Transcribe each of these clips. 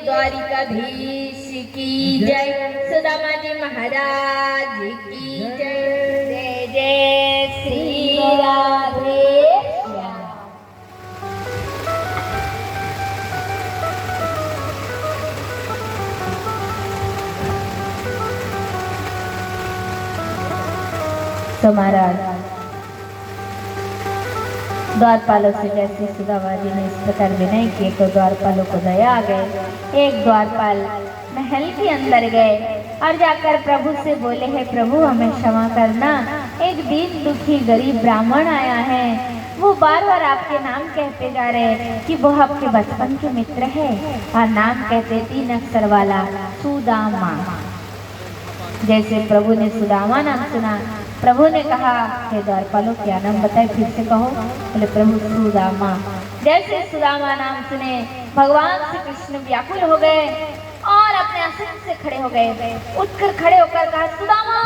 द्वारिकाधीश की जय, सुदामा जी महाराज की जय। जय जय श्री राधे श्याम। तो महाराज द्वारपालों से जैसे सुदामा जी ने इस प्रकार विनय किए तो द्वारपालों को दया आ गए। एक द्वारपाल महल के अंदर गए और जाकर प्रभु से बोले, है प्रभु हमें क्षमा करना, एक दीन दुखी गरीब ब्राह्मण आया है, वो बार बार आपके नाम कहते जा रहे हैं कि वो आपके बचपन के मित्र है और नाम कहते 3 अक्षर वाला सुदामा। जैसे प्रभु ने सुदामा नाम सुना, प्रभु ने कहा, हे द्वारपालों क्या नाम बताए, फिर से कहो। बोले प्रभु सुदामा। जैसे सुदामा नाम सुने भगवान श्री कृष्ण व्याकुल हो गए और अपने आसन से खड़े हो गए। उठकर खड़े होकर कहा, सुदामा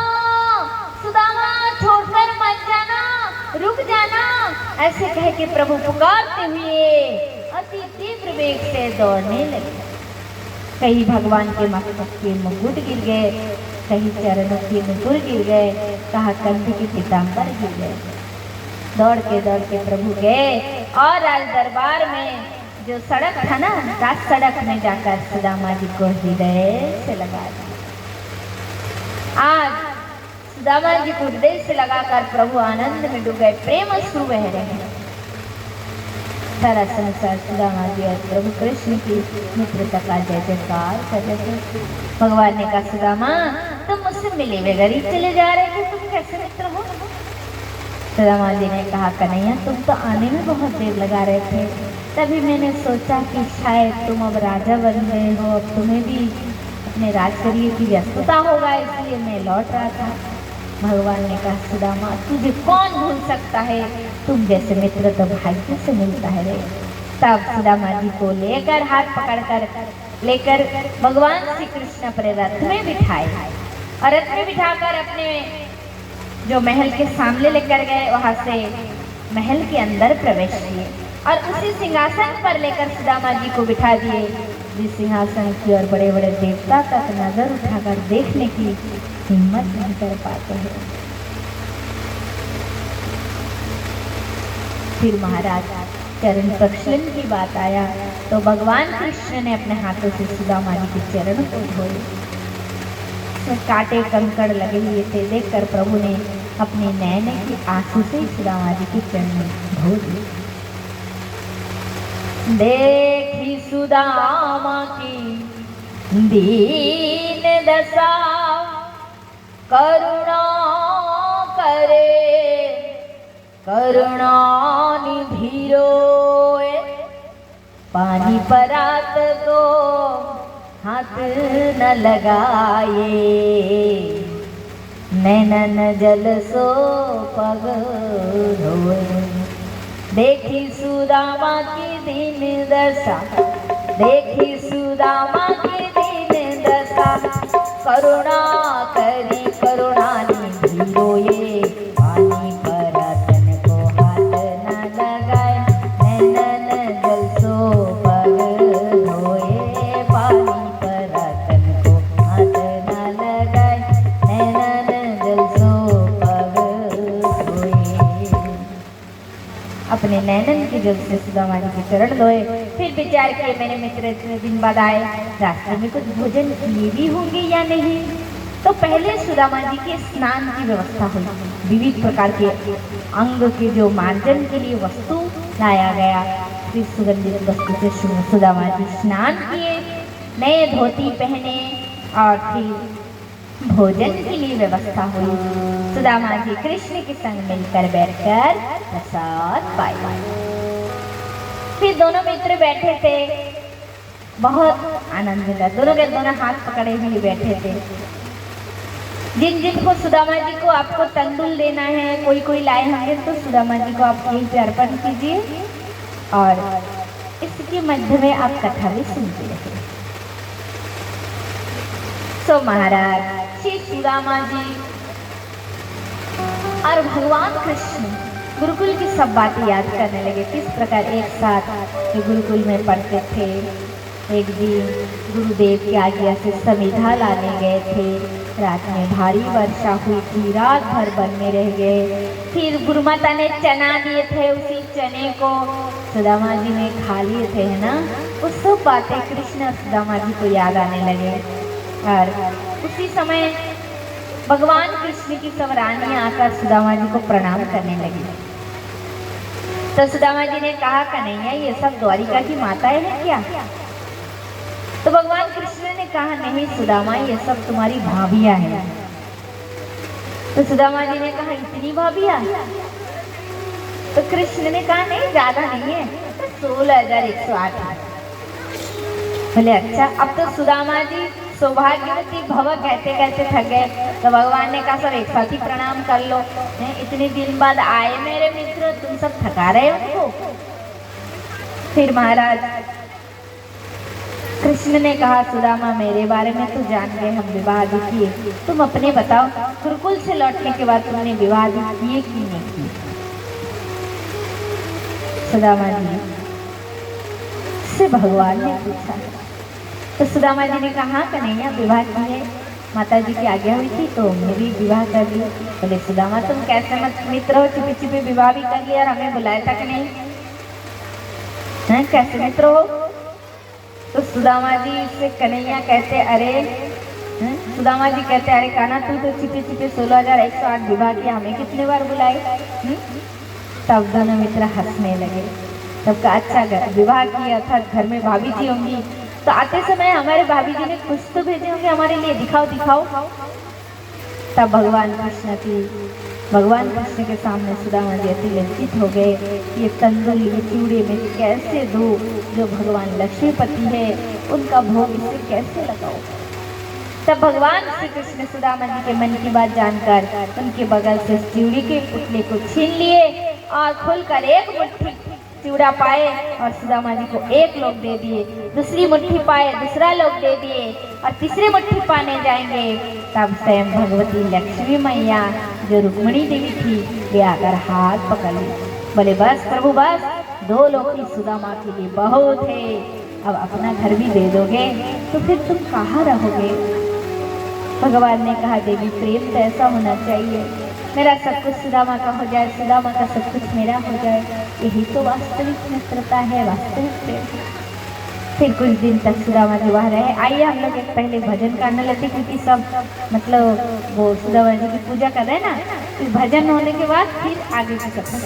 सुदामा छोड़कर मत जाना, रुक जाना। ऐसे कह के प्रभु पुकारते हुए अति तीव्र वेग से दौड़ने लगे। कहीं भगवान के मस्तक के मुकुट गिर गए, कहीं चरणों के नुपुर गिर गए, कहा कंठ के पीताम्बर गिर गए। दौड़ के प्रभु गए और राज दरबार में जो सड़क था ना, राज सड़क में जाकर सुदामा जी को हृदय से लगा दिया। आज सुदामा जी को हृदय से लगाकर प्रभु आनंद में डूब गए, प्रेम अश्रु बह रहे हैं। सारा संसार सुदामा जी और प्रभु कृष्ण की मित्रता का जय जयकार कर रहे थे। भगवान ने कहा, सुदामा तुम मुझसे मिले बगैर ही चले जा रहे थे, तुम कैसे मित्र हो? सुदामा जी ने कहा, कन्हैया तुम तो आने में बहुत देर लगा रहे थे, तभी मैंने सोचा कि शायद तुम अब राजा बन गए हो, अब तुम्हें भी अपने राजकर्य की व्यस्तता होगा, इसलिए मैं लौट रहा था। भगवान ने कहा, सुदामा तुझे कौन भूल सकता है, तुम जैसे मित्र तो भाग्य से मिलता है रे। तब सुदामा जी को लेकर हाथ पकड़कर लेकर भगवान श्री कृष्ण अपने रथ में बिठाए और रथ में बिठाकर अपने जो महल के सामने लेकर गए, वहां से महल के अंदर प्रवेश किए और उसी सिंहासन पर लेकर सुदामा जी को बिठा दिए, जिस सिंहासन की और बड़े बड़े देवता तक नजर उठाकर देखने की हिम्मत नहीं कर पाते हैं। फिर महाराज चरण प्रक्षालन की बात आया तो भगवान कृष्ण ने अपने हाथों से सुदामा जी के चरण को धोए। कांटे कंकड़ लगे हुए थे, देखकर प्रभु ने अपने नयन की आंसू से सुदामा जी के चरण धो दिए। देखी सुदामा की दीन दशा, करुणा करे करुणा निधि रोए, पानी परात को हाथ न लगाए, नैनन जल सो पग रोए। देखी सुदामा की दीन दशा, देखी सुदामा की दीन दशा, करुणा करी करुणा निधि रोए, पानी पर तन को हाथ न लगाए, नैनन जल सो पग रोए, पानी पर तन को हाथ न लगाए, नैनन जल सो पग रोए। अपने नैनन के जल से सुदामा जी के चरण धोए। फिर विचार किए, मेरे मित्र इतने दिन बाद आए, रास्ते में कुछ भोजन किए भी होंगे या नहीं। तो पहले सुदामा जी के स्नान की व्यवस्था हुई, विविध प्रकार के अंग के जो मार्जन के लिए वस्तु लाया गया। फिर सुगंधित वस्तु से सुदामा जी स्नान किए, नए धोती पहने और फिर भोजन के लिए व्यवस्था हुई। सुदामा जी कृष्ण के संग मिलकर बैठकर प्रसाद पाए। फिर दोनों मित्र बैठे थे बहुत आनंद मिला। दोनों के दोनों हाथ पकड़े हुए बैठे थे। जिन जिनको सुदामा जी को आपको तंदुल देना है, कोई कोई लाए होंगे, तो सुदामा जी को आप यहीं पे अर्पण कीजिए और इसके मध्य में आप कथा भी सुनते रहिए। सो महाराज श्री सुदामा जी और भगवान कृष्ण गुरुकुल की सब बातें याद करने लगे। किस प्रकार एक साथ गुरुकुल में पढ़ते थे। एक दिन गुरुदेव की आज्ञा से समिधा लाने गए थे। रात में भारी वर्षा हुई थी, रात भर वन में रह गए। फिर गुरुमाता ने चना दिए थे, उसी चने को सुदामा जी ने खा लिए थे, है ना। वो सब बातें कृष्ण और सुदामा जी को याद आने लगे। और उसी समय भगवान कृष्ण की सब रानियां आकर सुदामा जी को प्रणाम करने लगी। तो सुदामा जी ने कहा, कन्हैया ये सब द्वारिका की माताएं हैं क्या? तो भगवान कृष्ण ने कहा, नहीं सुदामा, ये सब तुम्हारी भाभियां हैं। तो सुदामा जी ने कहा, इतनी भाभियां? तो कृष्ण ने कहा, नहीं ज्यादा नहीं है, तो 16,108। बोले अच्छा। अब तो सुदामा जी सौभाग्यवती भव कहते कहते थक गए। तो भगवान ने कहा, सब एक साथ ही प्रणाम कर लो, इतने दिन बाद आए मेरे मित्र, तुम सब थका रहे उनको। फिर महाराज कृष्ण ने कहा, सुदामा मेरे बारे में तो जान गए, हम विवाह भी किए, तुम अपने बताओ, गुरुकुल से लौटने के बाद तुमने विवाह भी किए कि नहीं किए? सुदामा जी से भगवान ने पूछा। तो सुदामा जी ने कहा, कन्हैया विवाह किए, माता जी की आज्ञा हुई थी तो हमने भी विवाह कर लिया। बोले सुदामा तुम कैसे मत मित्र हो, छिपे छिपे विवाह भी कर लिया और हमें बुलाया था कि नहीं? हैं, कैसे मित्र हो? तो सुदामा जी से कन्हैया कहते, अरे सुदामा जी कहते, अरे कान्हा तू तो छिपे छिपे 16,108 विवाह किया, हमें कितने बार बुलाए? तब दोनों मित्र हंसने लगे। तब का अच्छा विवाह किया था, घर में भाभी जी होंगी, तो आते समय हमारे भाभी जी ने कुछ तो भेजे होंगे हमारे लिए, दिखाओ दिखाओ। तब भगवान कृष्ण के सामने सुदामा जी अति लज्जित हो गए। ये तंदुल, ये चूड़े में कैसे दो, जो भगवान लक्ष्मीपति है उनका भोग इसे कैसे लगाओ? तब भगवान श्री कृष्ण सुदामा जी के मन की बात जानकर उनके बगल से चूड़ी के पुतले को छीन लिए और खोलकर एक मुट्ठी चूड़ा पाए और सुदामा जी को एक लोग दे दिए, दूसरी मुट्ठी पाए दूसरा लोग दे दिए और तीसरी मुट्ठी पाने जाएंगे। तब स्वयं भगवती लक्ष्मी मैया जो रुक्मिणी देवी थी, वे आकर हाथ पकड़ ली। बोले बस प्रभु बस, 2 लोग की सुदामा के लिए बहुत है, अब अपना घर भी दे दोगे तो फिर तुम कहाँ रहोगे? भगवान ने कहा, देवी प्रेम तो ऐसा होना चाहिए, मेरा सब कुछ सुदामा का हो जाए, सुदामा का सब कुछ मेरा हो जाए, यही तो वास्तविक मित्रता है, वास्तविक प्रेम। फिर कुछ दिन तक सुदामा जी वहाँ रहे। आइए हम लोग एक पहले भजन करने लगते, क्योंकि सब मतलब वो सुदामा जी की पूजा कर रहे हैं ना, फिर भजन होने के बाद फिर आगे की कथा।